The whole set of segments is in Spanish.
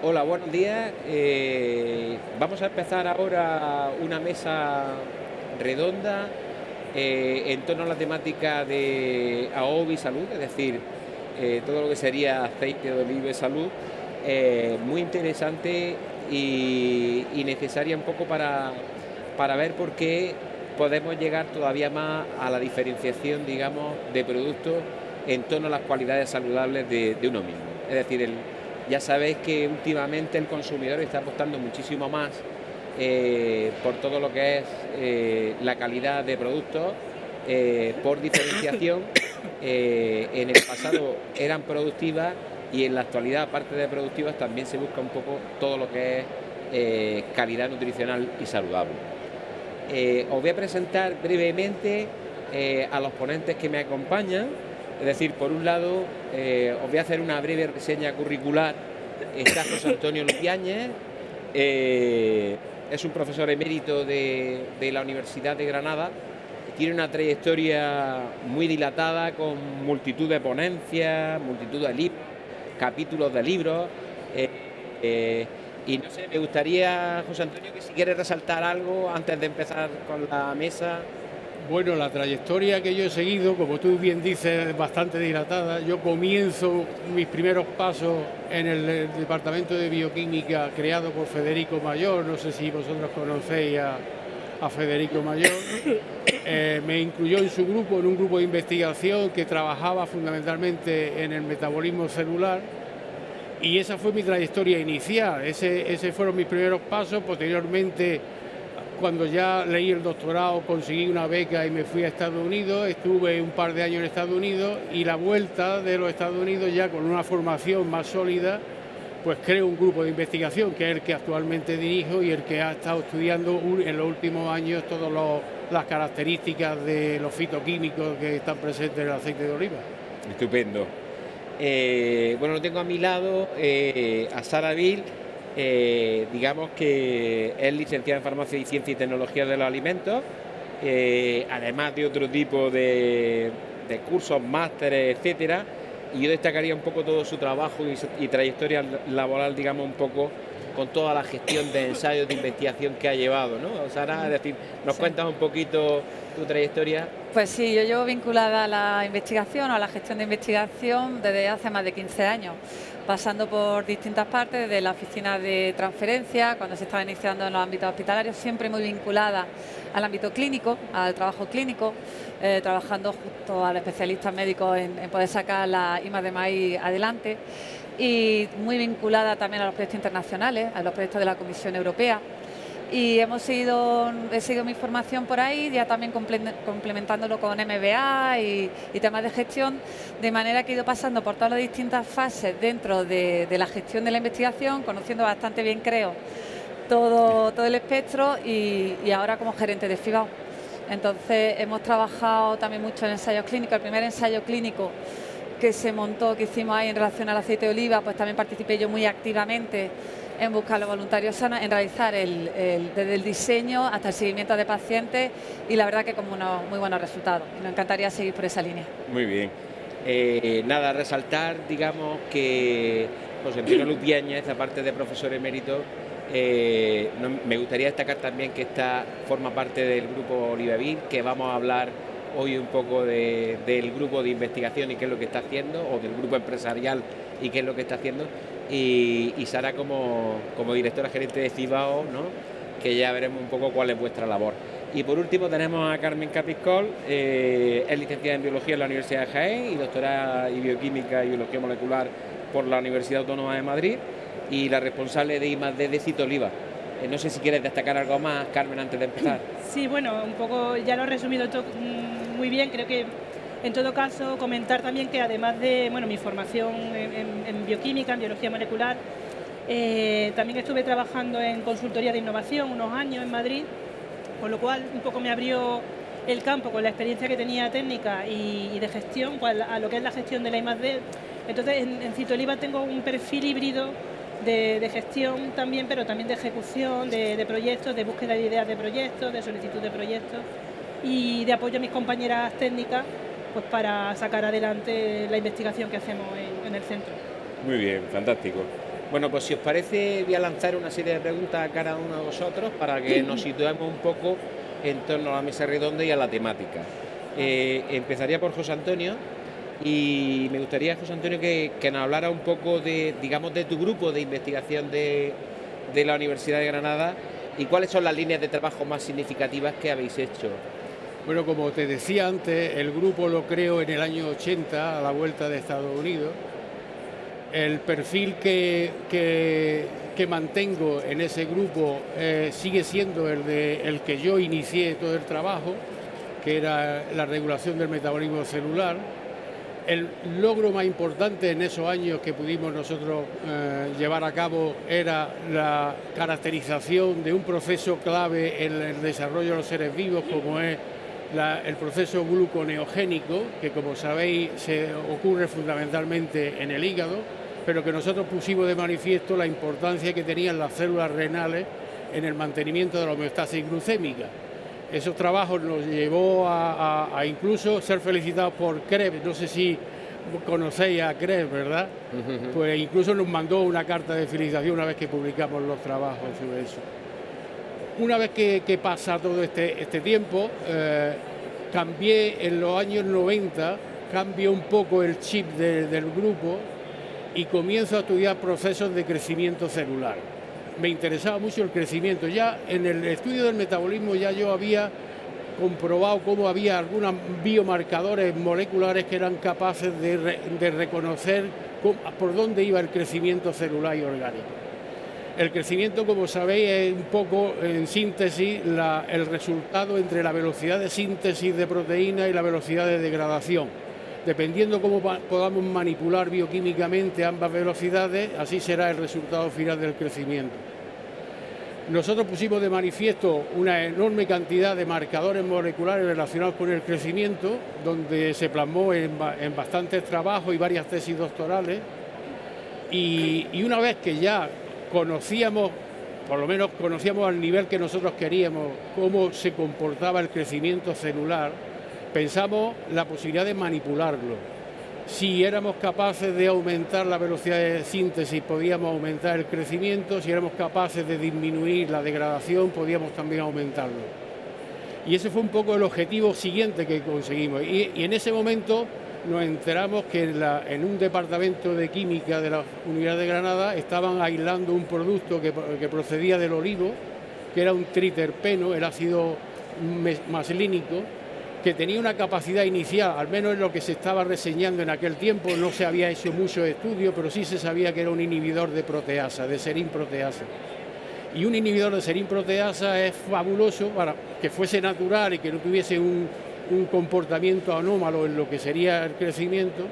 Hola, buenos días. Vamos a empezar ahora una mesa redonda en torno a la temática de AOV y salud, es decir, todo lo que sería aceite de oliva y salud, muy interesante y necesaria un poco para ver por qué podemos llegar todavía más a la diferenciación, digamos, de productos en torno a las cualidades saludables de uno mismo. Es decir, ya sabéis que últimamente el consumidor está apostando muchísimo más por todo lo que es la calidad de productos, por diferenciación. En el pasado eran productivas y en la actualidad, aparte de productivas, también se busca un poco todo lo que es calidad nutricional y saludable. Os voy a presentar brevemente a los ponentes que me acompañan. Es decir, por un lado, os voy a hacer una breve reseña curricular. Está José Antonio Lupiáñez, es un profesor emérito de la Universidad de Granada. Tiene una trayectoria muy dilatada con multitud de ponencias, multitud de libros, capítulos de libros. Y no sé, me gustaría, José Antonio, que si quieres resaltar algo antes de empezar con la mesa. Bueno, la trayectoria que yo he seguido, como tú bien dices, es bastante dilatada. Yo comienzo mis primeros pasos en el departamento de bioquímica creado por Federico Mayor. No sé si vosotros conocéis a Federico Mayor. Me incluyó en su grupo, en un grupo de investigación que trabajaba fundamentalmente en el metabolismo celular. Y esa fue mi trayectoria inicial. Ese fueron mis primeros pasos. Posteriormente, cuando ya leí el doctorado, conseguí una beca y me fui a Estados Unidos. Estuve un par de años en Estados Unidos y la vuelta de los Estados Unidos, ya con una formación más sólida, pues creo un grupo de investigación que es el que actualmente dirijo y el que ha estado estudiando en los últimos años todas las características de los fitoquímicos que están presentes en el aceite de oliva. Estupendo. Bueno, tengo a mi lado a Sara Vil. Digamos que es licenciada en Farmacia y Ciencia y Tecnología de los Alimentos, además de otro tipo de cursos, másteres, etcétera. Y yo destacaría un poco todo su trabajo y trayectoria laboral, digamos, un poco con toda la gestión de ensayos de investigación que ha llevado, ¿no? Sara, es decir, ¿nos cuentas un poquito tu trayectoria? Pues sí, yo llevo vinculada a la investigación o a la gestión de investigación desde hace más de 15 años, pasando por distintas partes de la oficina de transferencia, cuando se estaba iniciando en los ámbitos hospitalarios, siempre muy vinculada al ámbito clínico, al trabajo clínico, trabajando junto al especialista médico en poder sacar la I+D+I adelante, y muy vinculada también a los proyectos internacionales, a los proyectos de la Comisión Europea. Y he seguido mi formación por ahí, ya también complementándolo con MBA y temas de gestión, de manera que he ido pasando por todas las distintas fases dentro de la gestión de la investigación, conociendo bastante bien, creo, todo el espectro, y ahora como gerente de FIBAO. Entonces hemos trabajado también mucho en ensayos clínicos. El primer ensayo clínico que se montó, que hicimos ahí en relación al aceite de oliva, pues también participé yo muy activamente en buscar los voluntarios sanos, en realizar desde el diseño hasta el seguimiento de pacientes, y la verdad que con unos muy buenos resultados. Y nos encantaría seguir por esa línea. Muy bien. Nada, resaltar, digamos, que José Antonio Lupiáñez, aparte de profesor emérito, me gustaría destacar también que forma parte del grupo Olivavir, que vamos a hablar hoy un poco del grupo de investigación y qué es lo que está haciendo, o del grupo empresarial y qué es lo que está haciendo. Y Sara como directora gerente de FIBAO, ¿no? Que ya veremos un poco cuál es vuestra labor. Y por último tenemos a Carmen Capiscol, es licenciada en Biología en la Universidad de Jaén y doctora en Bioquímica y Biología Molecular por la Universidad Autónoma de Madrid, y la responsable de I+D de Citoliva. No sé si quieres destacar algo más, Carmen, antes de empezar. Sí, bueno, un poco ya lo he resumido todo muy bien. Creo que en todo caso comentar también que además de mi formación en bioquímica, en biología molecular, también estuve trabajando en consultoría de innovación unos años en Madrid, con lo cual un poco me abrió el campo con la experiencia que tenía técnica y de gestión, pues, a lo que es la gestión de la I+D. Entonces en Citoliva tengo un perfil híbrido de gestión también, pero también de ejecución de proyectos, de búsqueda de ideas de proyectos, de solicitud de proyectos y de apoyo a mis compañeras técnicas, pues para sacar adelante la investigación que hacemos en el centro. Muy bien, fantástico. Bueno, pues si os parece, voy a lanzar una serie de preguntas a cada uno de vosotros para que nos situemos un poco en torno a la mesa redonda y a la temática. Empezaría por José Antonio y me gustaría, José Antonio, que nos hablara un poco de, digamos, de tu grupo de investigación de la Universidad de Granada y cuáles son las líneas de trabajo más significativas que habéis hecho. Bueno, como te decía antes, el grupo lo creo en el año 80, a la vuelta de Estados Unidos. El perfil que mantengo en ese grupo sigue siendo el que yo inicié todo el trabajo, que era la regulación del metabolismo celular. El logro más importante en esos años que pudimos nosotros llevar a cabo era la caracterización de un proceso clave en el desarrollo de los seres vivos, como es el proceso gluconeogénico, que como sabéis se ocurre fundamentalmente en el hígado, pero que nosotros pusimos de manifiesto la importancia que tenían las células renales en el mantenimiento de la homeostasis glucémica. Esos trabajos nos llevó a incluso ser felicitados por Krebs. No sé si conocéis a Krebs, ¿verdad? Pues incluso nos mandó una carta de felicitación una vez que publicamos los trabajos sobre eso. Una vez que pasa todo este tiempo, cambié en los años 90, cambió un poco el chip del grupo y comienzo a estudiar procesos de crecimiento celular. Me interesaba mucho el crecimiento. Ya en el estudio del metabolismo ya yo había comprobado cómo había algunos biomarcadores moleculares que eran capaces de reconocer por dónde iba el crecimiento celular y orgánico. El crecimiento, como sabéis, es un poco, en síntesis, el resultado entre la velocidad de síntesis de proteínas y la velocidad de degradación. Dependiendo cómo podamos manipular bioquímicamente ambas velocidades, así será el resultado final del crecimiento. Nosotros pusimos de manifiesto una enorme cantidad de marcadores moleculares relacionados con el crecimiento, donde se plasmó en bastantes trabajos y varias tesis doctorales. Y una vez que ya conocíamos, por lo menos conocíamos al nivel que nosotros queríamos, cómo se comportaba el crecimiento celular, pensamos la posibilidad de manipularlo. Si éramos capaces de aumentar la velocidad de síntesis, podíamos aumentar el crecimiento. Si éramos capaces de disminuir la degradación, podíamos también aumentarlo. Y ese fue un poco el objetivo siguiente que conseguimos. Y en ese momento nos enteramos que en un departamento de química de la Universidad de Granada estaban aislando un producto que procedía del olivo, que era un triterpeno, el ácido maslínico, que tenía una capacidad inicial, al menos en lo que se estaba reseñando en aquel tiempo. No se había hecho mucho estudio, pero sí se sabía que era un inhibidor de proteasa, de serin-proteasa. Y un inhibidor de serin-proteasa es fabuloso para que fuese natural y que no tuviese un comportamiento anómalo en lo que sería el crecimiento,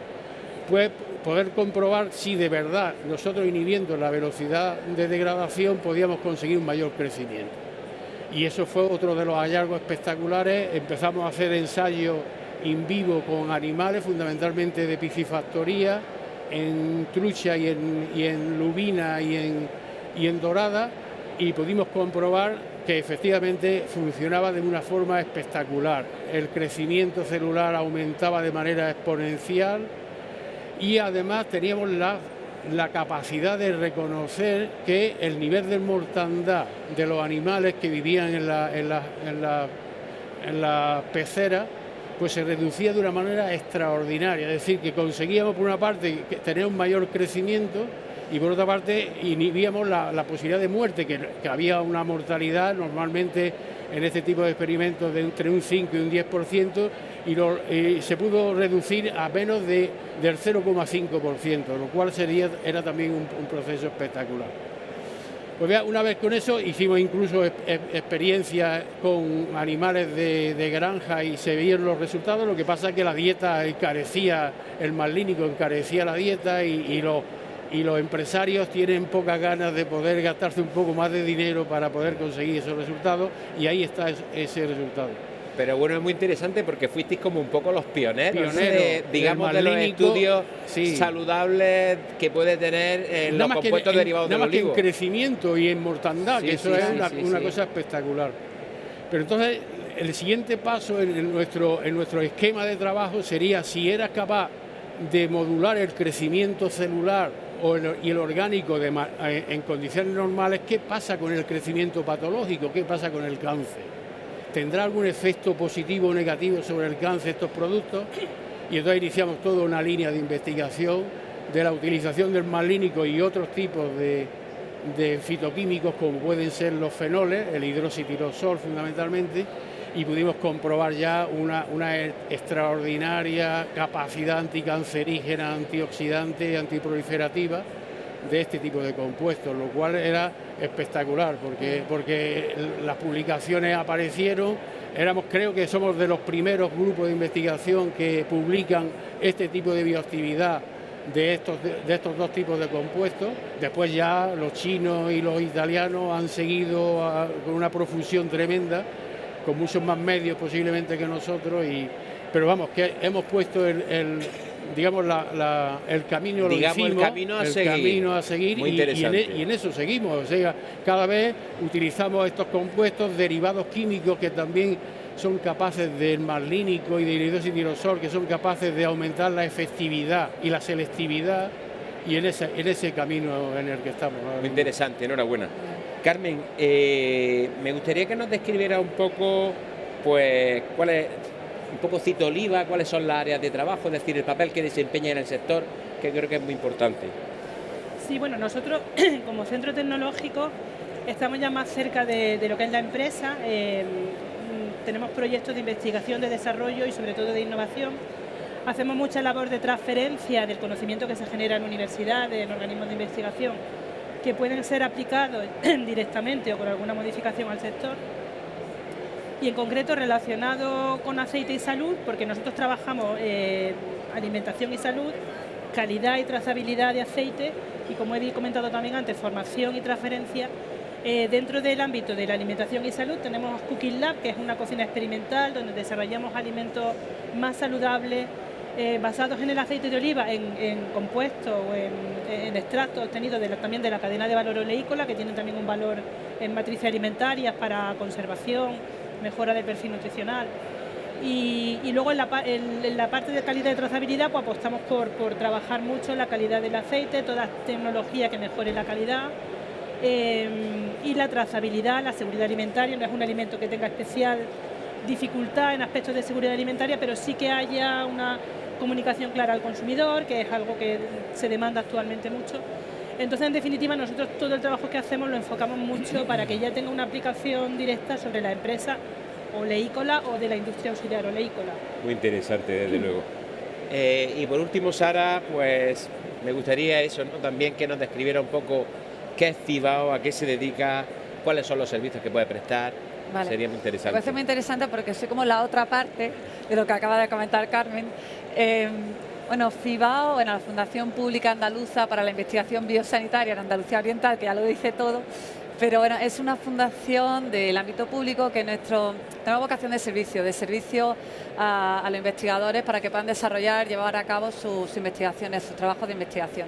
pues poder comprobar si de verdad nosotros, inhibiendo la velocidad de degradación, podíamos conseguir un mayor crecimiento. Y eso fue otro de los hallazgos espectaculares. Empezamos a hacer ensayos in vivo con animales, fundamentalmente de piscifactoría, en trucha y en lubina y en dorada, y pudimos comprobar que efectivamente funcionaba de una forma espectacular. El crecimiento celular aumentaba de manera exponencial y además teníamos la capacidad de reconocer que el nivel de mortandad de los animales que vivían en la pecera pues se reducía de una manera extraordinaria. Es decir, que conseguíamos por una parte tener un mayor crecimiento y por otra parte inhibíamos la posibilidad de muerte, que había una mortalidad normalmente en este tipo de experimentos de entre un 5 y un 10%, y se pudo reducir a menos del 0,5%, lo cual era también un proceso espectacular. Pues ya, una vez con eso hicimos incluso experiencias con animales de granja y se veían los resultados. Lo que pasa es que la dieta encarecía, el maslínico encarecía la dieta y los empresarios tienen pocas ganas de poder gastarse un poco más de dinero para poder conseguir esos resultados, y ahí está ese resultado. Pero bueno, es muy interesante porque fuisteis como un poco los pioneros de los estudios saludables que puede tener los compuestos derivados del olivo. Nada más que en crecimiento y en mortandad, que eso es una cosa espectacular. Pero entonces el siguiente paso en nuestro esquema de trabajo sería, si eras capaz de modular el crecimiento celular y el orgánico en condiciones normales, ¿qué pasa con el crecimiento patológico? ¿Qué pasa con el cáncer? ¿Tendrá algún efecto positivo o negativo sobre el cáncer estos productos? Y entonces iniciamos toda una línea de investigación de la utilización del malínico y otros tipos de fitoquímicos, como pueden ser los fenoles, el hidroxitirosol fundamentalmente, y pudimos comprobar ya una extraordinaria capacidad anticancerígena, antioxidante, antiproliferativa de este tipo de compuestos, lo cual era espectacular porque las publicaciones aparecieron. Creo que somos de los primeros grupos de investigación que publican este tipo de bioactividad de estos dos tipos de compuestos. Después ya los chinos y los italianos han seguido con una profusión tremenda, con muchos más medios posiblemente que nosotros, pero vamos, que hemos puesto el camino, digamos, el camino a seguir. Muy interesante. Y en eso seguimos. O sea, cada vez utilizamos estos compuestos derivados químicos que también son capaces del malínico y del hidroxitirosol, que son capaces de aumentar la efectividad y la selectividad, y en ese camino en el que estamos. Muy interesante, enhorabuena. Carmen, me gustaría que nos describiera un poco, pues, cuál es, un poco Cito Oliva, cuáles son las áreas de trabajo, es decir, el papel que desempeña en el sector, que creo que es muy importante. Sí, bueno, nosotros como centro tecnológico estamos ya más cerca de lo que es la empresa. Tenemos proyectos de investigación, de desarrollo y sobre todo de innovación. Hacemos mucha labor de transferencia del conocimiento que se genera en universidades, en organismos de investigación, que pueden ser aplicados directamente o con alguna modificación al sector. Y en concreto relacionado con aceite y salud, porque nosotros trabajamos alimentación y salud, calidad y trazabilidad de aceite, y como he comentado también antes, formación y transferencia. Dentro del ámbito de la alimentación y salud tenemos Cooking Lab, que es una cocina experimental donde desarrollamos alimentos más saludables, basados en el aceite de oliva, en compuestos o en extractos obtenidos también de la cadena de valor oleícola, que tienen también un valor en matrices alimentarias para conservación, mejora del perfil nutricional. Y luego en la parte de calidad y trazabilidad, pues apostamos por trabajar mucho en la calidad del aceite, toda tecnología que mejore la calidad. Y la trazabilidad, la seguridad alimentaria. No es un alimento que tenga especial dificultad en aspectos de seguridad alimentaria, pero sí que haya una comunicación clara al consumidor, que es algo que se demanda actualmente mucho. Entonces, en definitiva, nosotros todo el trabajo que hacemos lo enfocamos mucho para que ya tenga una aplicación directa sobre la empresa oleícola o de la industria auxiliar oleícola. Muy interesante, desde luego. Y por último, Sara, pues me gustaría eso, ¿no? También que nos describiera un poco qué es Fibao, a qué se dedica, cuáles son los servicios que puede prestar. Vale. Sería muy interesante. Me parece muy interesante porque soy como la otra parte de lo que acaba de comentar Carmen. Bueno, Fibao, la Fundación Pública Andaluza para la Investigación Biosanitaria en Andalucía Oriental, que ya lo dice todo, pero bueno, es una fundación del ámbito público que tenemos vocación de servicio a los investigadores para que puedan llevar a cabo sus investigaciones, sus trabajos de investigación.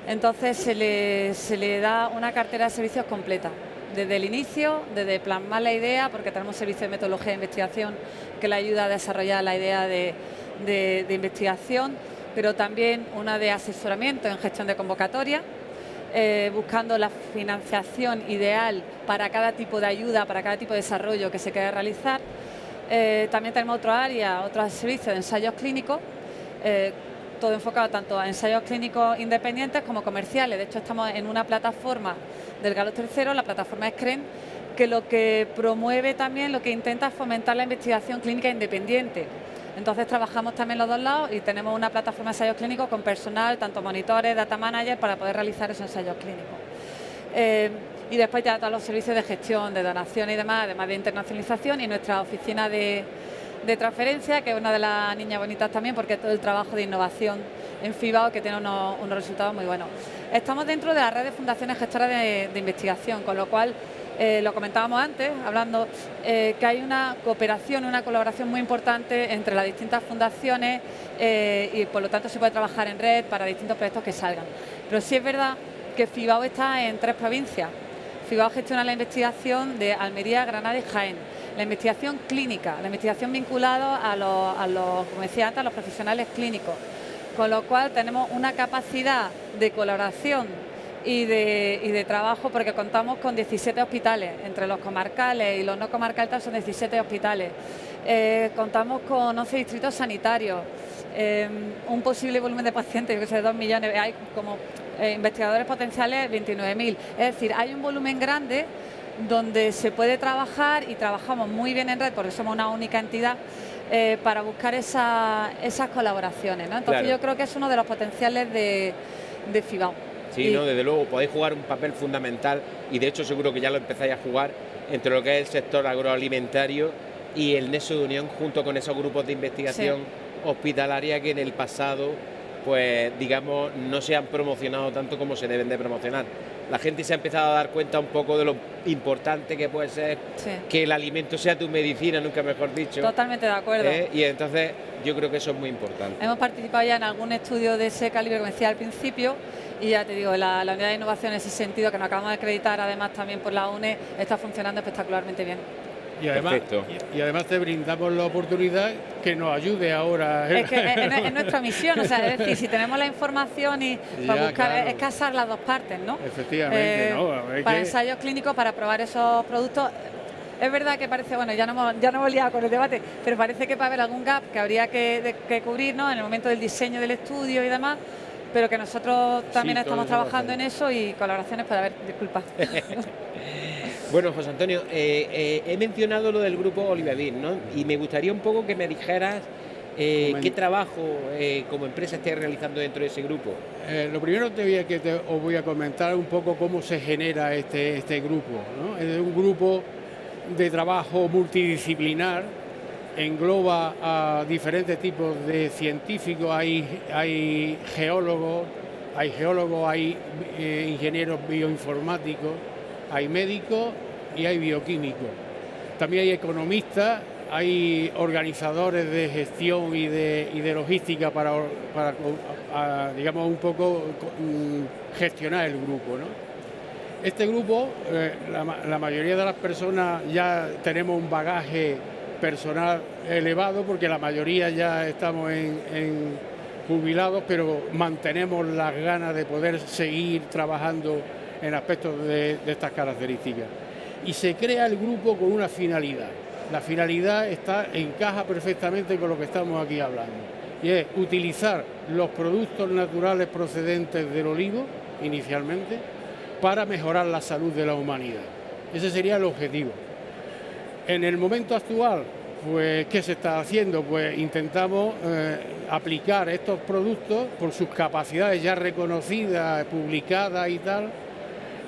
Entonces se le da una cartera de servicios completa, desde el inicio, desde plasmar la idea, porque tenemos servicio de metodología de investigación que le ayuda a desarrollar la idea de investigación, pero también una de asesoramiento en gestión de convocatoria, buscando la financiación ideal para cada tipo de ayuda, para cada tipo de desarrollo que se quiera realizar. También tenemos otro servicio de ensayos clínicos, todo enfocado tanto a ensayos clínicos independientes como comerciales. De hecho, estamos en una plataforma del Carlos III, la plataforma SCREN, que lo que promueve también, lo que intenta es fomentar la investigación clínica independiente. Entonces trabajamos también los dos lados y tenemos una plataforma de ensayos clínicos con personal, tanto monitores, data managers, para poder realizar esos ensayos clínicos. Y después ya todos los servicios de gestión, de donación y demás, además de internacionalización, y nuestra oficina de transferencia, que es una de las niñas bonitas también, porque todo el trabajo de innovación en Fibao, que tiene unos resultados muy buenos. Estamos dentro de la red de fundaciones gestoras de investigación, con lo cual, lo comentábamos antes, hablando, que hay una cooperación, una colaboración muy importante entre las distintas fundaciones y por lo tanto se puede trabajar en red para distintos proyectos que salgan. Pero sí es verdad que Fibao está en 3 provincias. Fibao gestiona la investigación de Almería, Granada y Jaén. La investigación clínica, la investigación vinculada a los, como decía antes, a los profesionales clínicos. con lo cual tenemos una capacidad de colaboración y de trabajo, porque contamos con 17 hospitales, entre los comarcales y los no comarcales son 17 hospitales. Contamos con 11 distritos sanitarios, un posible volumen de pacientes, yo que sé, 2 millones, hay como investigadores potenciales 29.000. Es decir, hay un volumen grande donde se puede trabajar y trabajamos muy bien en red, porque somos una única entidad, para buscar esas colaboraciones, ¿no? Entonces yo creo que es uno de los potenciales de FIBAO. Sí, no, desde luego podéis jugar un papel fundamental y de hecho seguro que ya lo empezáis a jugar entre lo que es el sector agroalimentario y el nexo de unión junto con esos grupos de investigación hospitalaria que en el pasado, pues digamos, no se han promocionado tanto como se deben de promocionar. La gente se ha empezado a dar cuenta un poco de lo importante que puede ser que el alimento sea tu medicina, nunca mejor dicho. Totalmente de acuerdo. Y entonces yo creo que eso es muy importante. Hemos participado ya en algún estudio de ese calibre, como decía al principio, y ya te digo, la unidad de innovación en ese sentido, que nos acabamos de acreditar además también por la UNE, está funcionando espectacularmente bien. Y además te brindamos la oportunidad que nos ayude ahora. Es que es nuestra misión, o sea, es decir, si tenemos la información y para buscar, claro, es casar las dos partes, ¿no? Efectivamente, para ensayos clínicos, para probar esos productos. Es verdad que parece, bueno, ya no hemos liado con el debate, pero parece que puede haber algún gap que habría que cubrir, ¿no?, en el momento del diseño del estudio y demás, pero que nosotros también estamos trabajando en eso y colaboraciones puede haber, disculpa. Bueno, José Antonio, he mencionado lo del grupo Olivabean, ¿no? Y me gustaría un poco que me dijeras qué trabajo como empresa estáis realizando dentro de ese grupo. Lo primero os voy a comentar un poco cómo se genera este grupo, ¿no? Es un grupo de trabajo multidisciplinar, engloba a diferentes tipos de científicos, hay geólogos, hay ingenieros bioinformáticos, hay médicos y hay bioquímicos. También hay economistas, hay organizadores de gestión y de logística para digamos, un poco gestionar el grupo, ¿no? Este grupo, la mayoría de las personas ya tenemos un bagaje personal elevado, porque la mayoría ya estamos en jubilados, pero mantenemos las ganas de poder seguir trabajando en aspectos de estas características. Y se crea el grupo con una finalidad. La finalidad encaja perfectamente con lo que estamos aquí hablando, y es utilizar los productos naturales procedentes del olivo, inicialmente, para mejorar la salud de la humanidad. Ese sería el objetivo. En el momento actual, pues, ¿qué se está haciendo? Pues intentamos aplicar estos productos por sus capacidades ya reconocidas, publicadas y tal,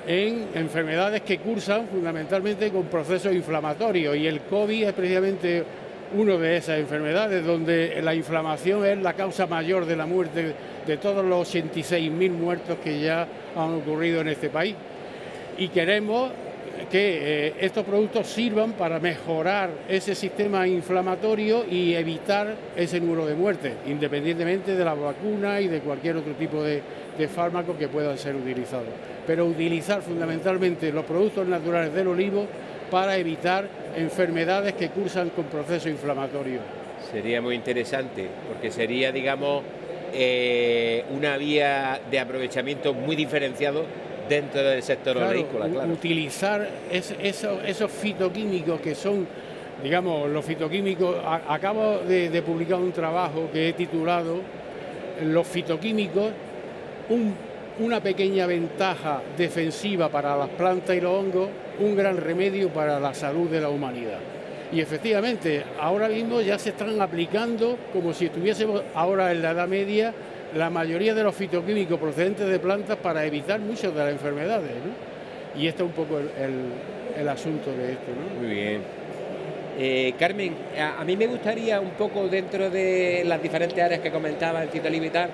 en enfermedades que cursan fundamentalmente con procesos inflamatorios, y el COVID es precisamente una de esas enfermedades donde la inflamación es la causa mayor de la muerte de todos los 86.000 muertos que ya han ocurrido en este país. Y queremos que estos productos sirvan para mejorar ese sistema inflamatorio y evitar ese número de muertes, independientemente de las vacunas y de cualquier otro tipo de fármacos que puedan ser utilizados. Pero utilizar fundamentalmente los productos naturales del olivo para evitar enfermedades que cursan con procesos inflamatorios. Sería muy interesante, porque sería, digamos, una vía de aprovechamiento muy diferenciado dentro del sector agrícola, claro. Utilizar esos fitoquímicos que son, digamos, los fitoquímicos. Acabo de publicar un trabajo que he titulado Los fitoquímicos, una pequeña ventaja defensiva para las plantas y los hongos, un gran remedio para la salud de la humanidad. Y efectivamente, ahora mismo ya se están aplicando, como si estuviésemos ahora en la Edad Media, la mayoría de los fitoquímicos procedentes de plantas para evitar muchas de las enfermedades, ¿no? Y este es un poco el asunto de esto, ¿no? Muy bien. Carmen, a mí me gustaría un poco, dentro de las diferentes áreas que comentaba el Tito Oliva y tal,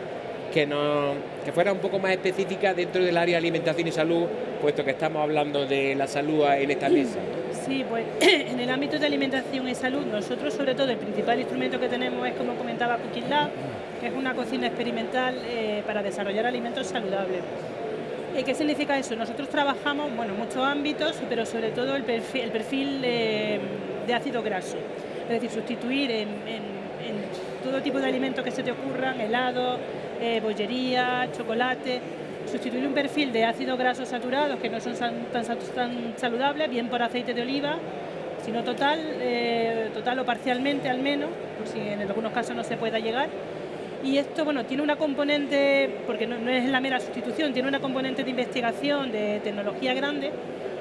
que fuera un poco más específica dentro del área de alimentación y salud, puesto que estamos hablando de la salud en esta mesa, ¿no? Sí, pues en el ámbito de alimentación y salud, nosotros sobre todo el principal instrumento que tenemos es, como comentaba, Cooking Lab, que es una cocina experimental para desarrollar alimentos saludables. ¿Qué significa eso? Nosotros trabajamos, bueno, en muchos ámbitos, pero sobre todo el perfil de ácido graso. Es decir, sustituir en todo tipo de alimentos que se te ocurran, helados, bollería, chocolate, sustituir un perfil de ácidos grasos saturados que no son tan saludables, bien por aceite de oliva, sino total o parcialmente al menos, por si en algunos casos no se pueda llegar. Y esto, bueno, tiene una componente, porque no es la mera sustitución, tiene una componente de investigación, de tecnología grande,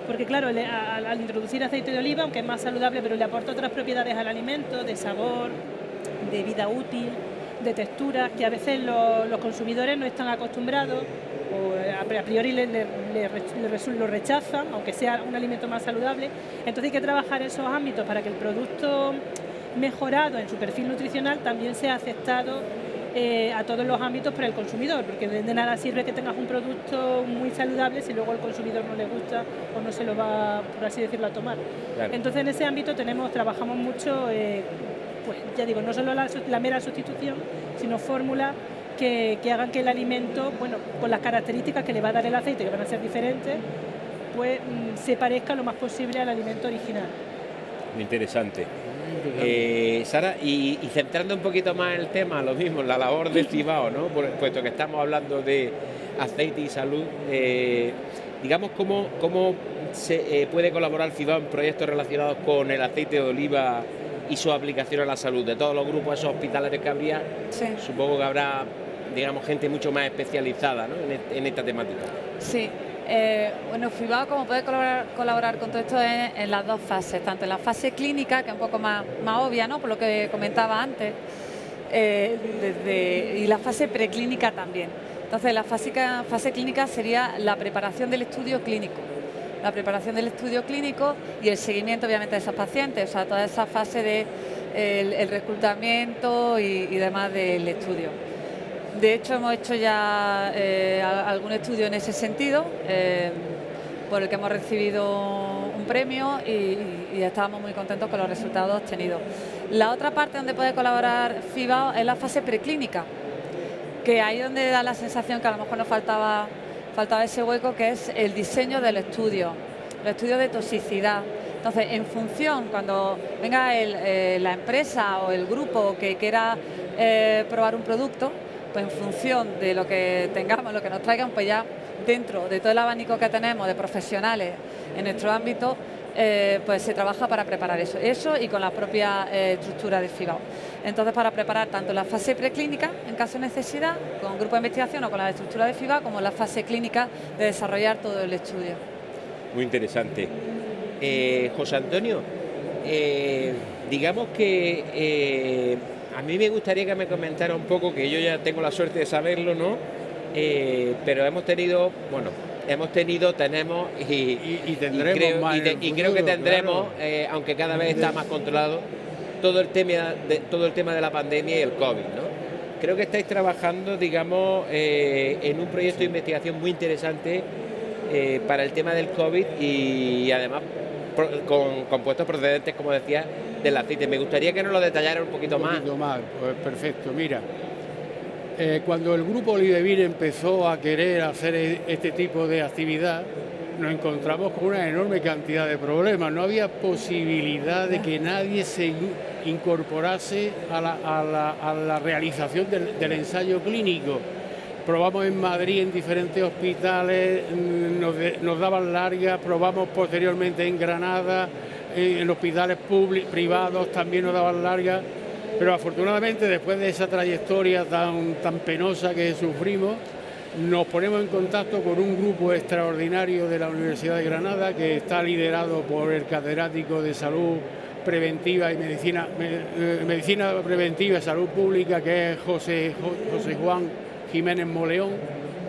porque claro, al introducir aceite de oliva, aunque es más saludable, pero le aporta otras propiedades al alimento, de sabor, de vida útil, de textura, que a veces los consumidores no están acostumbrados o a priori lo rechazan, aunque sea un alimento más saludable. Entonces hay que trabajar esos ámbitos para que el producto mejorado en su perfil nutricional también sea aceptado a todos los ámbitos para el consumidor, porque de nada sirve que tengas un producto muy saludable si luego al consumidor no le gusta o no se lo va, por así decirlo, a tomar. Claro. Entonces en ese ámbito trabajamos mucho, pues ya digo, no solo la mera sustitución, sino fórmulas que hagan que el alimento, bueno, con las características que le va a dar el aceite, que van a ser diferentes, pues se parezca lo más posible al alimento original. Muy interesante. Sara, y centrando un poquito más en el tema, lo mismo, la labor de Fibao, ¿no? Puesto que estamos hablando de aceite y salud, digamos, ¿cómo se puede colaborar Fibao en proyectos relacionados con el aceite de oliva y su aplicación a la salud? De todos los grupos esos hospitalarios que habría, sí, supongo que habrá, digamos, gente mucho más especializada, ¿no?, en esta temática. Sí. Bueno, Fibao, como puede colaborar con todo esto en las dos fases, tanto en la fase clínica, que es un poco más obvia, ¿no?, por lo que comentaba antes, y la fase preclínica también. Entonces, la fase clínica sería la preparación del estudio clínico. La preparación del estudio clínico y el seguimiento, obviamente, de esos pacientes, o sea, toda esa fase de el reclutamiento y demás del estudio. De hecho, hemos hecho ya algún estudio en ese sentido, por el que hemos recibido un premio y estábamos muy contentos con los resultados obtenidos. La otra parte donde puede colaborar Fibao es la fase preclínica, que ahí es donde da la sensación que a lo mejor nos faltaba ese hueco, que es el diseño del estudio, los estudios de toxicidad. Entonces, en función, cuando venga la empresa o el grupo que quiera probar un producto, pues en función de lo que tengamos, lo que nos traigan, pues ya dentro de todo el abanico que tenemos de profesionales en nuestro ámbito, pues se trabaja para preparar eso y con la propia estructura de Fibao. Entonces, para preparar tanto la fase preclínica, en caso de necesidad, con un grupo de investigación o con la estructura de Fibao, como la fase clínica de desarrollar todo el estudio. Muy interesante. José Antonio, digamos que a mí me gustaría que me comentara un poco, que yo ya tengo la suerte de saberlo, ¿no? Pero tenemos y tendremos más y creo que tendremos, claro, aunque cada vez está más controlado, todo el tema de la pandemia y el COVID, ¿no? Creo que estáis trabajando, digamos, en un proyecto de investigación muy interesante para el tema del COVID y además con compuestos procedentes, como decía, del aceite. Me gustaría que nos lo detallara un poquito más. Pues perfecto. Mira, cuando el grupo Olivevir empezó a querer hacer este tipo de actividad, nos encontramos con una enorme cantidad de problemas. No había posibilidad de que nadie se incorporase a la realización del ensayo clínico. Probamos en Madrid, en diferentes hospitales, nos daban largas, probamos posteriormente en Granada, en hospitales privados también nos daban largas, pero afortunadamente después de esa trayectoria tan penosa que sufrimos, nos ponemos en contacto con un grupo extraordinario de la Universidad de Granada que está liderado por el catedrático de Salud Preventiva y Medicina Preventiva y Salud Pública, que es José Juan Jiménez Moleón,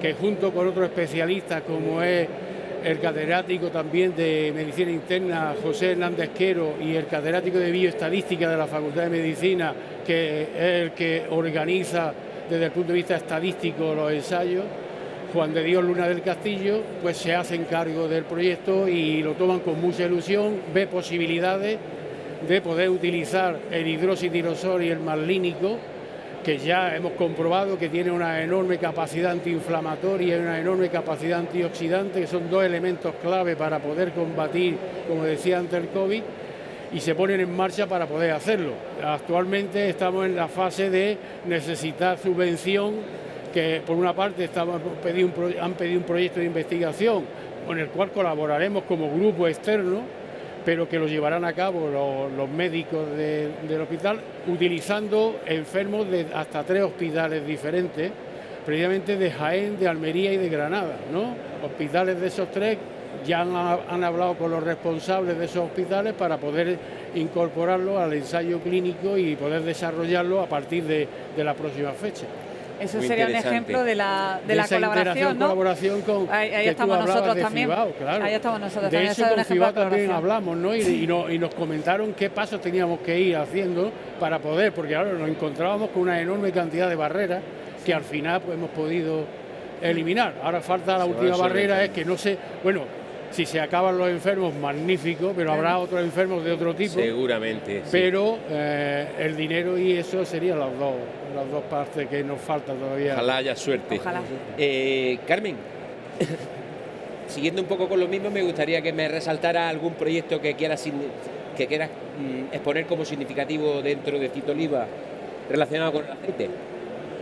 que junto con otros especialistas como es el catedrático también de Medicina Interna José Hernández Quero y el catedrático de Bioestadística de la Facultad de Medicina, que es el que organiza desde el punto de vista estadístico los ensayos, Juan de Dios Luna del Castillo, pues se hacen cargo del proyecto y lo toman con mucha ilusión, ve posibilidades de poder utilizar el hidroxitirosol y el marlínico, que ya hemos comprobado que tiene una enorme capacidad antiinflamatoria y una enorme capacidad antioxidante, que son dos elementos clave para poder combatir, como decía antes, el COVID. y se ponen en marcha para poder hacerlo. Actualmente estamos en la fase de necesitar subvención, que por una parte han pedido un proyecto de investigación con el cual colaboraremos como grupo externo, pero que lo llevarán a cabo los médicos del hospital, utilizando enfermos de hasta 3 hospitales diferentes, previamente de Jaén, de Almería y de Granada, ¿no? Hospitales de esos 3 ya han hablado con los responsables de esos hospitales para poder incorporarlo al ensayo clínico y poder desarrollarlo a partir de la próxima fecha. Eso Muy sería un interesante. ejemplo de la colaboración, ¿no? Colaboración con Ahí estamos nosotros también. FIBAO, claro. Ahí estamos nosotros de también. eso Eso es un con ejemplo de FIBAO también colaboración. hablamos, ¿no? Y nos comentaron qué pasos teníamos que ir haciendo para poder, porque ahora nos encontrábamos con una enorme cantidad de barreras que al final pues, hemos podido eliminar. Ahora falta la última barrera, es que no sé, bueno, si se acaban los enfermos, magnífico, pero habrá otros enfermos de otro tipo. Seguramente. Sí. Pero el dinero y eso serían las dos partes que nos faltan todavía. Ojalá haya suerte. Ojalá. Carmen, siguiendo un poco con lo mismo, me gustaría que me resaltara algún proyecto que quieras exponer como significativo dentro de Cito Oliva relacionado con el aceite.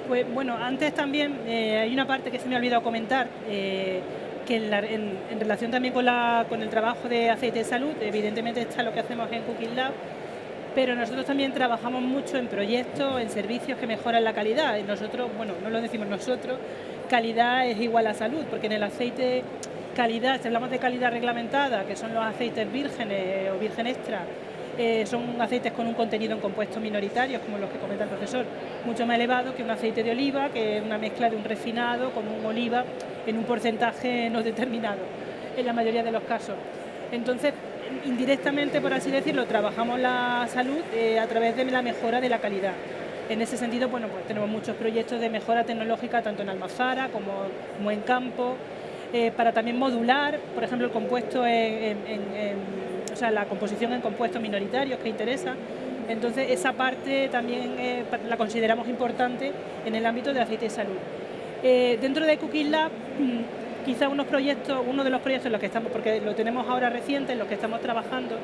Pues bueno, antes también hay una parte que se me ha olvidado comentar, que en relación también con el trabajo de aceite de salud, evidentemente está lo que hacemos en Cooking Lab, pero nosotros también trabajamos mucho en proyectos, en servicios que mejoran la calidad. Y nosotros, bueno, no lo decimos nosotros, calidad es igual a salud, porque en el aceite calidad, si hablamos de calidad reglamentada, que son los aceites vírgenes o virgen extra, son aceites con un contenido en compuestos minoritarios, como los que comenta el profesor, mucho más elevado que un aceite de oliva, que es una mezcla de un refinado con un oliva en un porcentaje no determinado, en la mayoría de los casos. Entonces, indirectamente, por así decirlo, trabajamos la salud a través de la mejora de la calidad. En ese sentido, bueno, pues tenemos muchos proyectos de mejora tecnológica, tanto en Almazara como en campo, para también modular, por ejemplo, el compuesto o sea, la composición en compuestos minoritarios que interesa. Entonces, esa parte también la consideramos importante en el ámbito de aceite de salud. Dentro de Cooking Lab, quizá uno de los proyectos en los que estamos, porque lo tenemos ahora reciente, en los que estamos trabajando,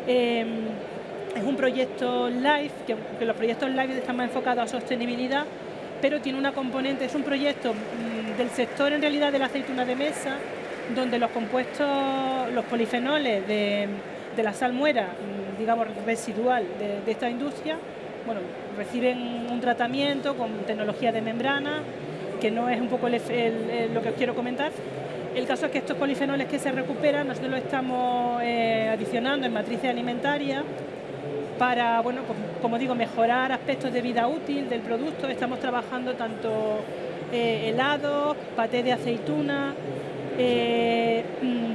es un proyecto live, que los proyectos live están más enfocados a sostenibilidad, pero tiene una componente, es un proyecto del sector en realidad de la aceituna de mesa, donde los compuestos, los polifenoles de la salmuera, digamos residual de esta industria, bueno, reciben un tratamiento con tecnología de membrana, que no es un poco lo que os quiero comentar. El caso es que estos polifenoles que se recuperan, nosotros los estamos adicionando en matrices alimentarias para, bueno, pues, como digo, mejorar aspectos de vida útil del producto. Estamos trabajando tanto helados, paté de aceituna,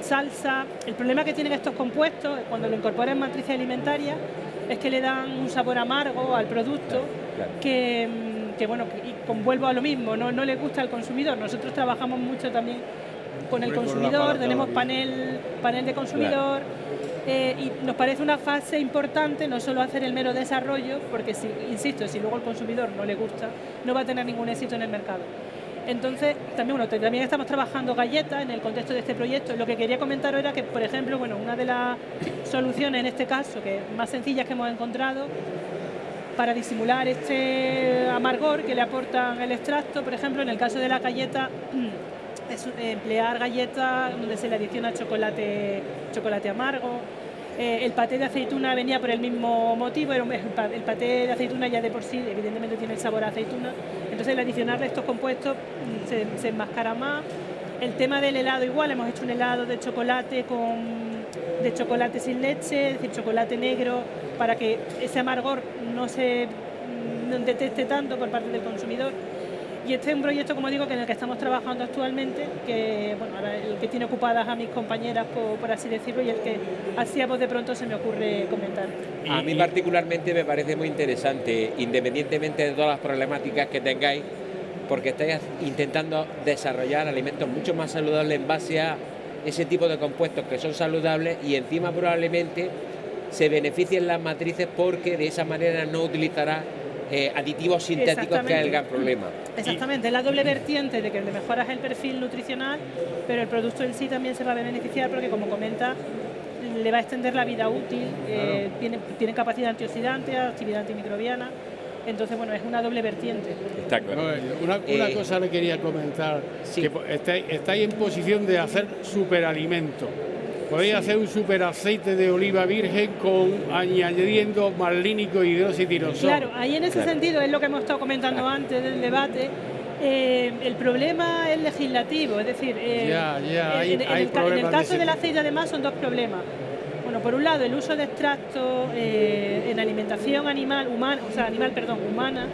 salsa. El problema que tienen estos compuestos cuando lo incorporan en matrices alimentarias es que le dan un sabor amargo al producto, claro. que bueno, y vuelvo a lo mismo, no le gusta al consumidor. Nosotros trabajamos mucho también con el consumidor, tenemos panel de consumidor, claro. Y nos parece una fase importante no solo hacer el mero desarrollo, porque insisto, si luego al consumidor no le gusta, no va a tener ningún éxito en el mercado. Entonces, también estamos trabajando galletas en el contexto de este proyecto. Lo que quería comentaros era que, por ejemplo, bueno, una de las soluciones en este caso, que más sencillas que hemos encontrado, para disimular este amargor que le aportan el extracto, por ejemplo, en el caso de la galleta, es emplear galletas donde se le adiciona chocolate amargo. El paté de aceituna venía por el mismo motivo, el paté de aceituna ya de por sí evidentemente tiene el sabor a aceituna, entonces al adicionarle estos compuestos se enmascara más. El tema del helado igual, hemos hecho un helado de chocolate sin leche, es decir, chocolate negro, para que ese amargor no detecte tanto por parte del consumidor. Y este es un proyecto, como digo, en el que estamos trabajando actualmente, que bueno, ahora el que tiene ocupadas a mis compañeras, por así decirlo, y el que así a voz de pronto se me ocurre comentar. A mí particularmente me parece muy interesante, independientemente de todas las problemáticas que tengáis, porque estáis intentando desarrollar alimentos mucho más saludables en base a ese tipo de compuestos que son saludables, y encima probablemente se beneficien las matrices porque de esa manera no utilizará aditivos sintéticos, que es el gran problema. Exactamente, la doble vertiente de que le mejoras el perfil nutricional, pero el producto en sí también se va a beneficiar porque, como comenta, le va a extender la vida útil, tiene capacidad antioxidante, actividad antimicrobiana. Entonces, bueno, es una doble vertiente. Está claro. Una cosa le quería comentar, sí. que estáis en posición de hacer superalimento. Podéis hacer un superaceite de oliva virgen añadiendo marlínico, hidroxitirosol. Claro, ahí en ese sentido es lo que hemos estado comentando antes del debate. El problema es legislativo, es decir, en el caso del aceite además son dos problemas. Bueno, por un lado, el uso de extractos en alimentación humana,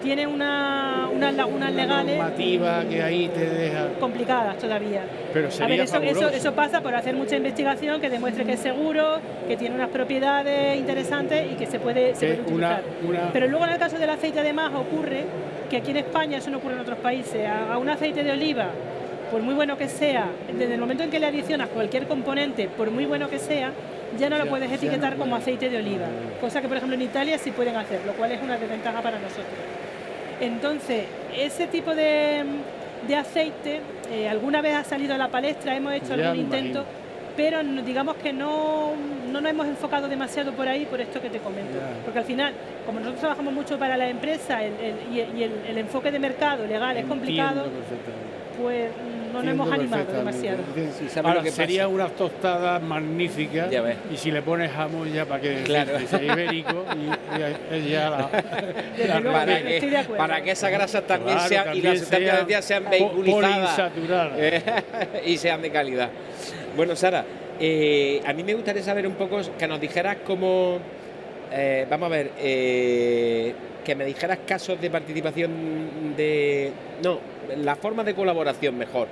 tiene unas lagunas legales normativa que ahí te deja complicadas todavía. Pero sería eso pasa por hacer mucha investigación que demuestre que es seguro, que tiene unas propiedades interesantes y que se puede utilizar. Pero luego en el caso del aceite además ocurre que aquí en España, eso no ocurre en otros países, a un aceite de oliva, por muy bueno que sea, desde el momento en que le adicionas cualquier componente, por muy bueno que sea, ya no lo puedes etiquetar como aceite de oliva, cosa que por ejemplo en Italia sí pueden hacer, lo cual es una desventaja para nosotros. Entonces, ese tipo de aceite alguna vez ha salido a la palestra, hemos hecho algún intento, pero digamos que no nos hemos enfocado demasiado por ahí, por esto que te comento. Porque al final, como nosotros trabajamos mucho para la empresa y el enfoque de mercado legal es complicado, pues no nos hemos animado demasiado. Ahora, sería una tostada magnífica y si le pones jamón ya para que sea ibérico y ya para que esa grasa también sea y las sustancias de sean vehiculizadas y sean de calidad. Bueno, Sara, a mí me gustaría saber un poco que nos dijeras cómo, vamos a ver, que me dijeras casos de participación la forma de colaboración mejor,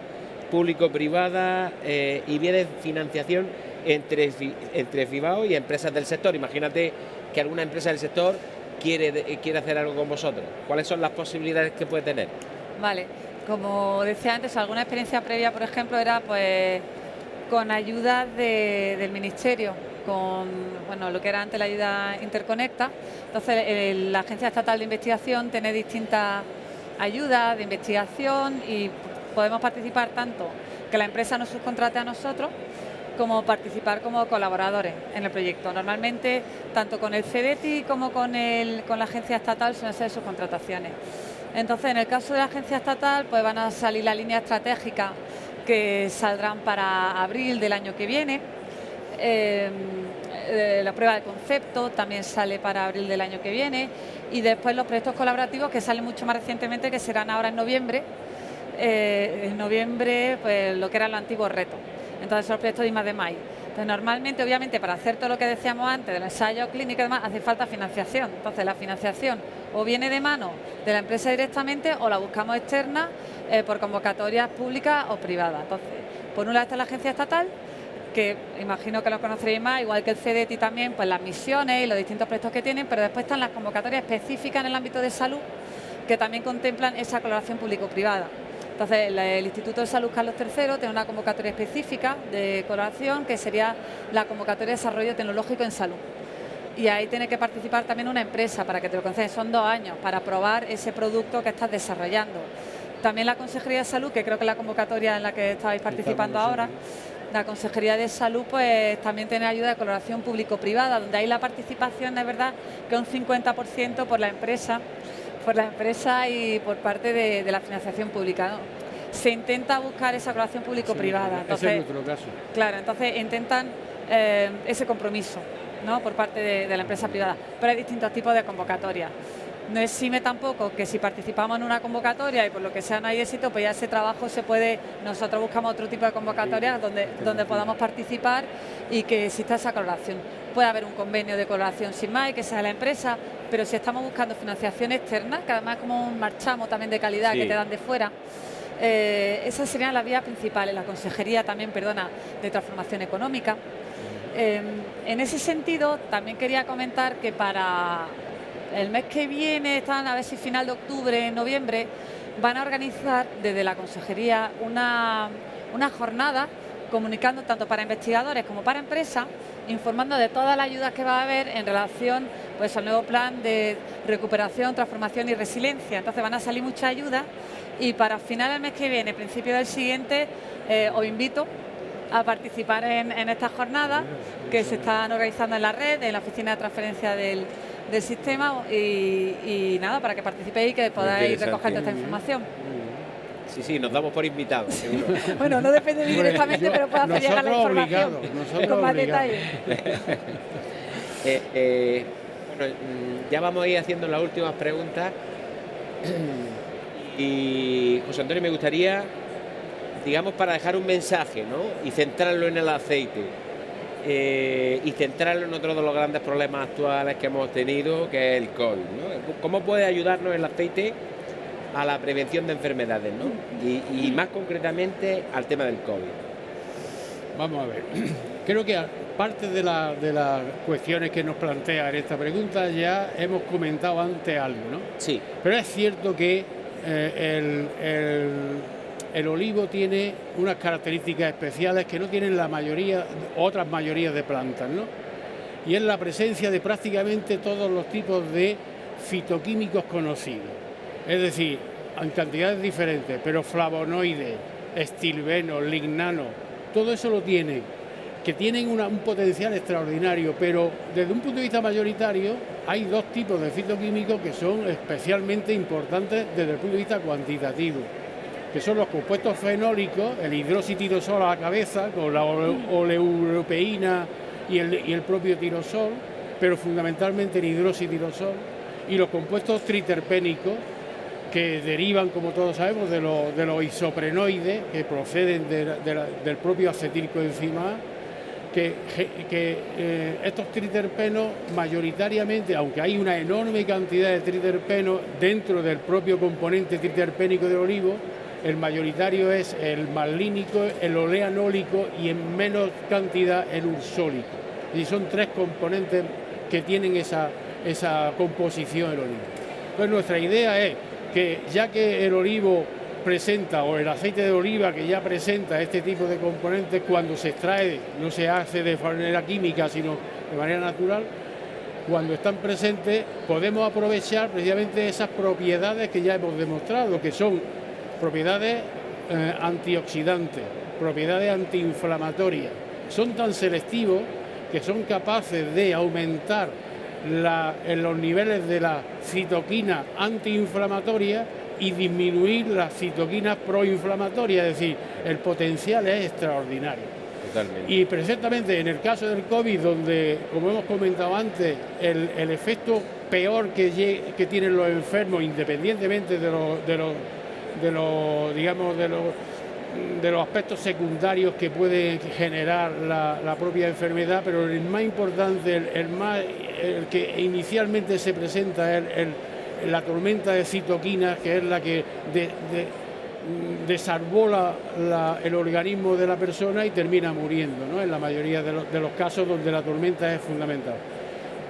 público-privada y bien de financiación entre FIBAO y empresas del sector. Imagínate que alguna empresa del sector quiere hacer algo con vosotros. ¿Cuáles son las posibilidades que puede tener? Vale, como decía antes, alguna experiencia previa, por ejemplo, era pues con ayuda del Ministerio, con lo que era antes la ayuda Interconecta. Entonces, la Agencia Estatal de Investigación tiene distintas ayudas de investigación y podemos participar tanto que la empresa nos subcontrate a nosotros como participar como colaboradores en el proyecto. Normalmente, tanto con el CEDETI como con la Agencia Estatal suelen ser subcontrataciones. Entonces, en el caso de la Agencia Estatal, pues van a salir las líneas estratégicas que saldrán para abril del año que viene. La prueba de concepto también sale para abril del año que viene y después los proyectos colaborativos que salen mucho más recientemente, que serán ahora en noviembre. Pues lo que eran los antiguos retos. Entonces son los proyectos de I+D+I. Entonces normalmente, obviamente, para hacer todo lo que decíamos antes del ensayo clínico y demás, hace falta financiación. Entonces la financiación o viene de mano de la empresa directamente o la buscamos externa por convocatorias públicas o privadas. Entonces, por un lado está la agencia estatal, que imagino que lo conoceréis más, igual que el CEDETI también, pues las misiones y los distintos proyectos que tienen, pero después están las convocatorias específicas en el ámbito de salud, que también contemplan esa colaboración público-privada. Entonces, el Instituto de Salud Carlos III tiene una convocatoria específica de colaboración, que sería la convocatoria de desarrollo tecnológico en salud. Y ahí tiene que participar también una empresa, para que te lo concedas, son 2 años, para probar ese producto que estás desarrollando. También la Consejería de Salud, que creo que es la convocatoria en la que estáis participando ahora, la Consejería de Salud pues también tiene ayuda de colaboración público-privada, donde hay la participación, es verdad, que un 50% por la empresa y por parte de la financiación pública, ¿no? Se intenta buscar esa colaboración público-privada. Ese es nuestro caso. Claro, entonces intentan ese compromiso, ¿no?, por parte de la empresa privada. Pero hay distintos tipos de convocatorias. No exime tampoco que si participamos en una convocatoria y por lo que sea no hay éxito, pues ya ese trabajo se puede, nosotros buscamos otro tipo de convocatorias donde podamos participar y que exista esa colaboración. Puede haber un convenio de colaboración sin más y que sea la empresa, pero si estamos buscando financiación externa, que además es como un marchamo también de calidad que te dan de fuera, esas serían las vías principales. La Consejería también, de Transformación Económica. En ese sentido, también quería comentar que para el mes que viene, están a ver si final de octubre, noviembre, van a organizar desde la Consejería una jornada comunicando tanto para investigadores como para empresas, informando de todas las ayudas que va a haber en relación pues al nuevo plan de recuperación, transformación y resiliencia. Entonces van a salir muchas ayudas y para final del mes que viene, principio del siguiente, os invito a participar en estas jornadas que se están organizando en la red, en la oficina de transferencia del sistema y nada, para que participéis y que podáis recoger toda esta información. Sí, nos damos por invitados, seguro. Bueno, no depende de mí directamente, pero puedo hacer llegar la información con más detalle. Bueno, ya vamos a ir haciendo las últimas preguntas. Y José Antonio, me gustaría, digamos, para dejar un mensaje, ¿no? Y centrarlo en el aceite. Y centrarlo en otro de los grandes problemas actuales que hemos tenido, que es el COVID, ¿no? ¿Cómo puede ayudarnos el aceite a la prevención de enfermedades, ¿no? Y más concretamente al tema del COVID? Vamos a ver, creo que parte de las cuestiones que nos plantea en esta pregunta ya hemos comentado antes algo, ¿no? Sí. Pero es cierto que el olivo tiene unas características especiales que no tienen otras mayorías de plantas, ¿no? Y es la presencia de prácticamente todos los tipos de fitoquímicos conocidos. Es decir, en cantidades diferentes, pero flavonoides, estilbenos, lignanos, todo eso lo tienen, que tienen un potencial extraordinario, pero desde un punto de vista mayoritario hay dos tipos de fitoquímicos que son especialmente importantes desde el punto de vista cuantitativo, que son los compuestos fenólicos, el hidroxitirosol a la cabeza, con la oleuropeína y el propio tirosol, pero fundamentalmente el hidroxitirosol, y los compuestos triterpénicos, que derivan, como todos sabemos, de los isoprenoides, que proceden del propio acetilcoenzima A, que estos triterpenos mayoritariamente, aunque hay una enorme cantidad de triterpenos dentro del propio componente triterpénico del olivo, el mayoritario es el malínico, el oleanólico y en menos cantidad el ursólico. Y son tres componentes que tienen esa composición del olivo. Entonces nuestra idea es que ya que el olivo presenta, o el aceite de oliva que ya presenta este tipo de componentes, cuando se extrae no se hace de manera química sino de manera natural, cuando están presentes podemos aprovechar precisamente esas propiedades que ya hemos demostrado, que son propiedades antioxidantes, propiedades antiinflamatorias. Son tan selectivos que son capaces de aumentar en los niveles de la citoquina antiinflamatoria y disminuir las citoquinas proinflamatorias, es decir, el potencial es extraordinario. Totalmente. Y precisamente en el caso del COVID, donde, como hemos comentado antes, el efecto peor que tienen los enfermos, independientemente de los aspectos secundarios que puede generar la propia enfermedad, pero el más importante, el que inicialmente se presenta es la tormenta de citoquinas, que es la que desarbola el organismo de la persona y termina muriendo, ¿no? En la mayoría de los casos donde la tormenta es fundamental.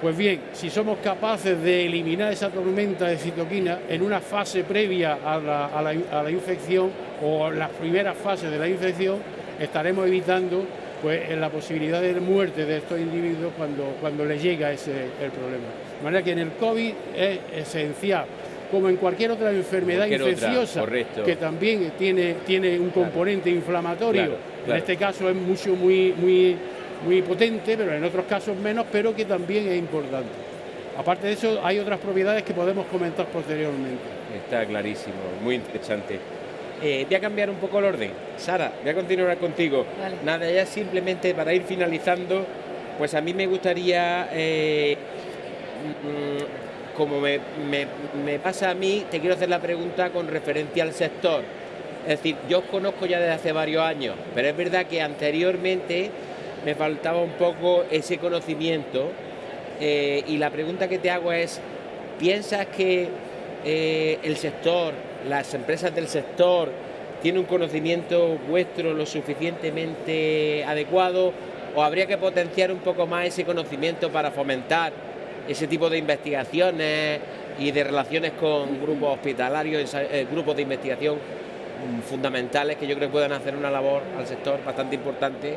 Pues bien, si somos capaces de eliminar esa tormenta de citoquinas en una fase previa a la infección o en las primeras fases de la infección, estaremos evitando pues la posibilidad de muerte de estos individuos cuando les llega el problema. De manera que en el COVID es esencial, como en cualquier otra enfermedad infecciosa, que también tiene un componente inflamatorio. Claro. En este caso es muy potente, pero en otros casos menos, pero que también es importante. Aparte de eso, hay otras propiedades que podemos comentar posteriormente. Está clarísimo, muy interesante. Voy a cambiar un poco el orden. Sara, voy a continuar contigo. Vale. Nada, ya simplemente para ir finalizando, pues a mí me gustaría, como me pasa a mí, te quiero hacer la pregunta con referencia al sector. Es decir, yo os conozco ya desde hace varios años, pero es verdad que anteriormente me faltaba un poco ese conocimiento, y la pregunta que te hago es, ¿piensas que el sector, las empresas del sector, tienen un conocimiento vuestro lo suficientemente adecuado, o habría que potenciar un poco más ese conocimiento para fomentar ese tipo de investigaciones y de relaciones con grupos hospitalarios, grupos de investigación fundamentales que yo creo que puedan hacer una labor al sector bastante importante,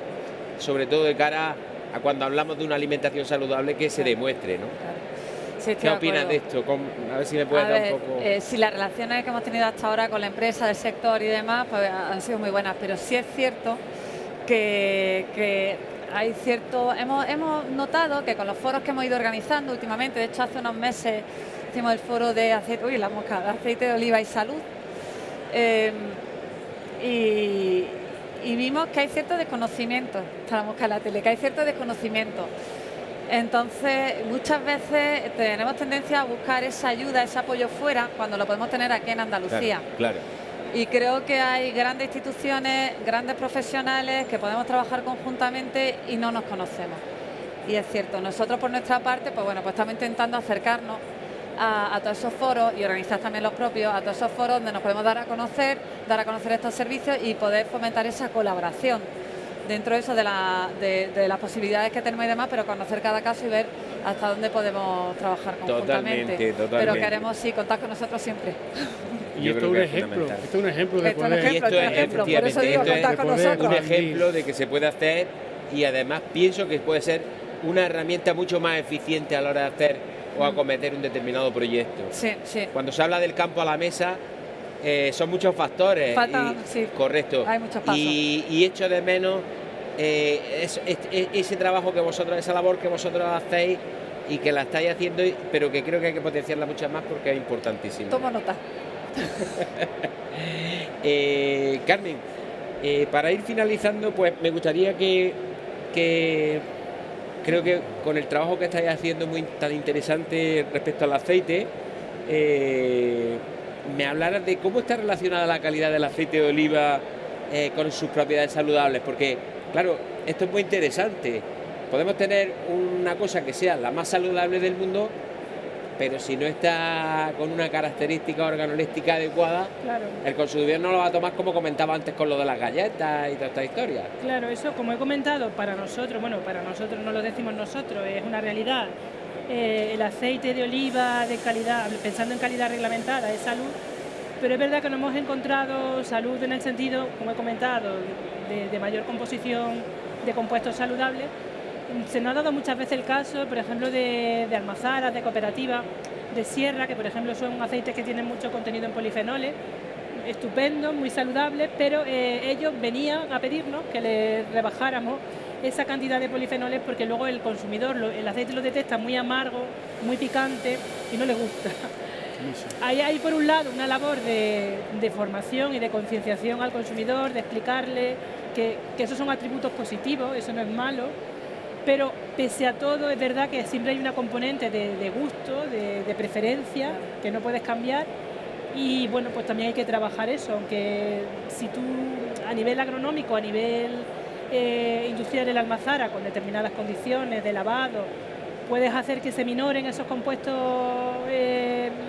sobre todo de cara a cuando hablamos de una alimentación saludable que se demuestre, ¿no? Sí, ¿Qué opinas de esto? A ver si me puedes dar un poco... Si las relaciones que hemos tenido hasta ahora con la empresa, del sector y demás, pues han sido muy buenas, pero sí es cierto que hay cierto... Hemos notado que con los foros que hemos ido organizando últimamente, de hecho hace unos meses hicimos el foro de aceite, uy, la mosca, de aceite de oliva y salud, y vimos que hay cierto desconocimiento, está la mosca en la tele, que hay cierto desconocimiento. Entonces, muchas veces tenemos tendencia a buscar esa ayuda, ese apoyo fuera, cuando lo podemos tener aquí en Andalucía. Claro. Y creo que hay grandes instituciones, grandes profesionales que podemos trabajar conjuntamente y no nos conocemos. Y es cierto, nosotros por nuestra parte, pues bueno, pues estamos intentando acercarnos a todos esos foros y organizar también los propios, a todos esos foros donde nos podemos dar a conocer estos servicios y poder fomentar esa colaboración dentro de eso de las posibilidades que tenemos y demás, pero conocer cada caso y ver hasta dónde podemos trabajar conjuntamente. Totalmente. Pero queremos sí contar con nosotros siempre. Y esto es un ejemplo de poder... Por eso digo, contar con nosotros. Un ejemplo de que se puede hacer, y además pienso que puede ser una herramienta mucho más eficiente a la hora de hacer o acometer un determinado proyecto. Sí. Cuando se habla del campo a la mesa, son muchos factores. Sí. Correcto. Hay muchos pasos. Y echo de menos ese trabajo que vosotros, esa labor que vosotros hacéis y que la estáis haciendo, pero que creo que hay que potenciarla mucho más porque es importantísimo. Tomo nota. Carmen, para ir finalizando, pues me gustaría que creo que con el trabajo que estáis haciendo tan interesante respecto al aceite, me hablaras de cómo está relacionada la calidad del aceite de oliva con sus propiedades saludables, porque claro, esto es muy interesante. Podemos tener una cosa que sea la más saludable del mundo, pero si no está con una característica organoléptica adecuada, Claro. el consumidor no lo va a tomar, como comentaba antes con lo de las galletas y toda esta historia. Claro, eso, como he comentado, para nosotros no lo decimos nosotros, es una realidad. El aceite de oliva de calidad, pensando en calidad reglamentada, es salud, pero es verdad que no hemos encontrado salud en el sentido, como he comentado, de mayor composición de compuestos saludables. Se nos ha dado muchas veces el caso, por ejemplo, de almazaras, de cooperativas, de sierra, que por ejemplo son aceites que tienen mucho contenido en polifenoles, estupendos, muy saludables, pero ellos venían a pedirnos que les rebajáramos esa cantidad de polifenoles porque luego el consumidor el aceite lo detecta muy amargo, muy picante y no le gusta. Ahí hay por un lado una labor de formación y de concienciación al consumidor, de explicarle que esos son atributos positivos, eso no es malo, pero pese a todo es verdad que siempre hay una componente de gusto, de preferencia, que no puedes cambiar. Y bueno, pues también hay que trabajar eso, aunque si tú a nivel agronómico, a nivel industrial en la almazara, con determinadas condiciones de lavado, puedes hacer que se minoren esos compuestos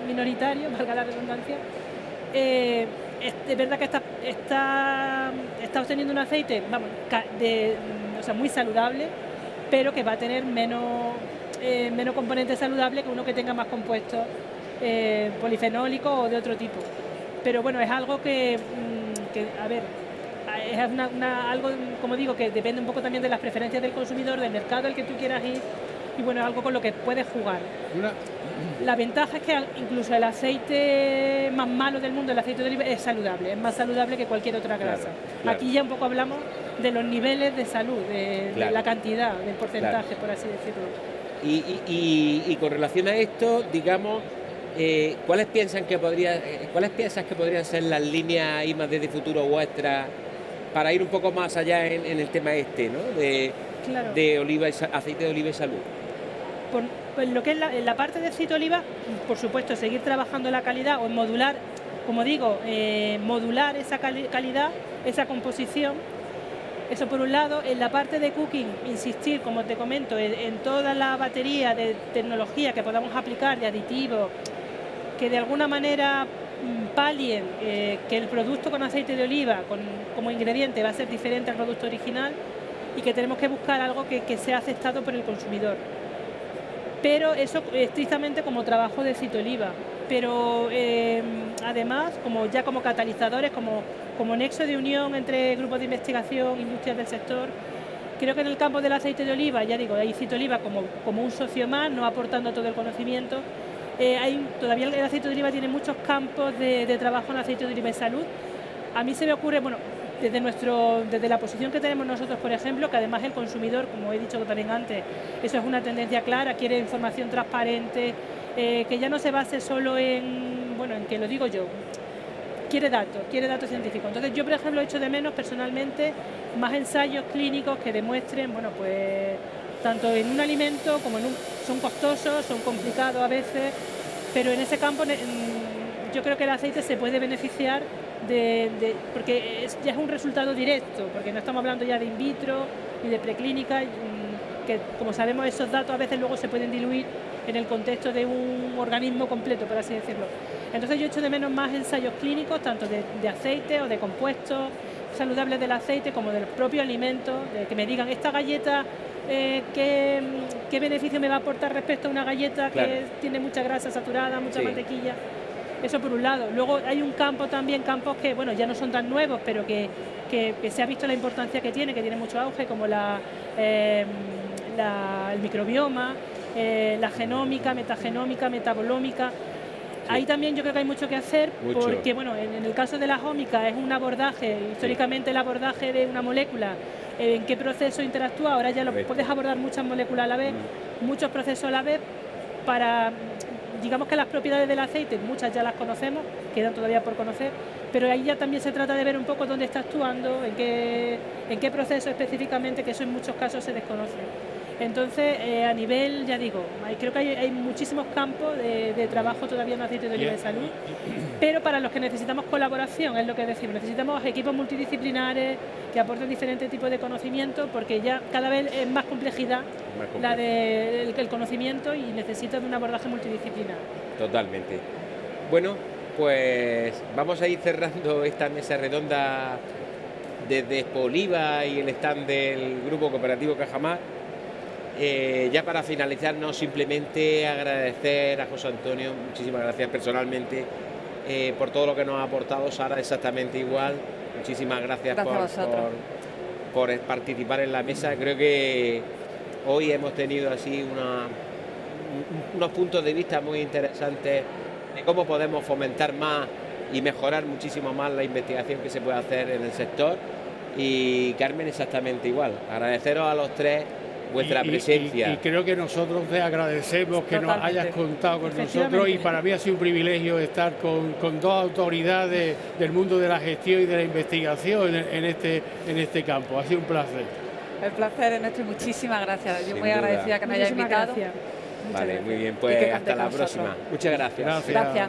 minoritarios, valga la redundancia. Es verdad que está obteniendo un aceite, vamos, muy saludable, pero que va a tener menos componentes saludables que uno que tenga más compuestos polifenólicos o de otro tipo. Pero bueno, es algo que a ver, es algo, como digo, que depende un poco también de las preferencias del consumidor, del mercado al que tú quieras ir, y bueno, es algo con lo que puedes jugar. La ventaja es que incluso el aceite más malo del mundo, el aceite de oliva, es saludable, es más saludable que cualquier otra grasa. Claro. Aquí ya un poco hablamos de los niveles de salud, de la cantidad, del porcentaje, por así decirlo. Y con relación a esto, digamos, ¿cuáles piensas que podrían ser las líneas I+D de futuro vuestras para ir un poco más allá en el tema ¿no? de oliva aceite de oliva y salud? Pues lo que es la parte de aceite de oliva, por supuesto, seguir trabajando la calidad o modular, como digo, modular esa calidad, esa composición. Eso por un lado. En la parte de cooking, insistir, como te comento, en toda la batería de tecnología que podamos aplicar, de aditivos, que de alguna manera palien que el producto con aceite de oliva como ingrediente va a ser diferente al producto original y que tenemos que buscar algo que sea aceptado por el consumidor. Pero eso estrictamente como trabajo de aceite de oliva. Pero además, como catalizadores, como nexo de unión entre grupos de investigación, industrias del sector, creo que en el campo del aceite de oliva, ya digo, hay aceite de oliva como un socio más, no aportando todo el conocimiento. Todavía el aceite de oliva tiene muchos campos de trabajo en aceite de oliva y salud. A mí se me ocurre, bueno, desde la posición que tenemos nosotros, por ejemplo, que además el consumidor, como he dicho también antes, eso es una tendencia clara, quiere información transparente, que ya no se base solo en que lo digo yo, quiere datos científicos. Entonces yo, por ejemplo, echo de menos personalmente más ensayos clínicos que demuestren, pues tanto en un alimento como son costosos, son complicados a veces, pero en ese campo yo creo que el aceite se puede beneficiar porque ya es un resultado directo, porque no estamos hablando ya de in vitro ni de preclínica, que como sabemos esos datos a veces luego se pueden diluir en el contexto de un organismo completo, por así decirlo. Entonces yo echo de menos más ensayos clínicos, tanto de aceite o de compuestos saludables del aceite como del propio alimento, de que me digan esta galleta qué beneficio me va a aportar respecto a una galleta que tiene mucha grasa saturada, mucha mantequilla. Eso por un lado. Luego hay un campo también, campos que ya no son tan nuevos, pero que se ha visto la importancia que tiene mucho auge, como el microbioma, la genómica, metagenómica, metabolómica. Ahí también yo creo que hay mucho que hacer, porque en el caso de la jómica es un abordaje, históricamente el abordaje de una molécula, en qué proceso interactúa, ahora ya puedes abordar muchas moléculas a la vez, muchos procesos a la vez, para, digamos que las propiedades del aceite, muchas ya las conocemos, quedan todavía por conocer, pero ahí ya también se trata de ver un poco dónde está actuando, en qué proceso específicamente, que eso en muchos casos se desconoce. Entonces, a nivel, ya digo, creo que hay muchísimos campos de trabajo todavía en aceite de oliva de salud, pero para los que necesitamos colaboración, es lo que decimos, necesitamos equipos multidisciplinares que aporten diferentes tipos de conocimiento, porque ya cada vez es más complejidad el conocimiento y necesita de un abordaje multidisciplinar. Totalmente. Bueno, pues vamos a ir cerrando esta mesa redonda desde Expo Oliva y el stand del Grupo Cooperativo Cajamar. Ya para finalizar, no simplemente agradecer a José Antonio, muchísimas gracias personalmente por todo lo que nos ha aportado. Sara, exactamente igual, muchísimas gracias por participar en la mesa. Creo que hoy hemos tenido así unos puntos de vista muy interesantes de cómo podemos fomentar más y mejorar muchísimo más la investigación que se puede hacer en el sector. Y Carmen, exactamente igual, agradeceros a los tres vuestra presencia. Y creo que nosotros te agradecemos que nos hayas contado con nosotros, y para mí ha sido un privilegio estar con dos autoridades del mundo de la gestión y de la investigación en este campo. Ha sido un placer. El placer es nuestro y muchísimas gracias. Yo muy agradecida que me hayáis invitado. Vale, muy bien, pues hasta la próxima. Muchas gracias. Gracias.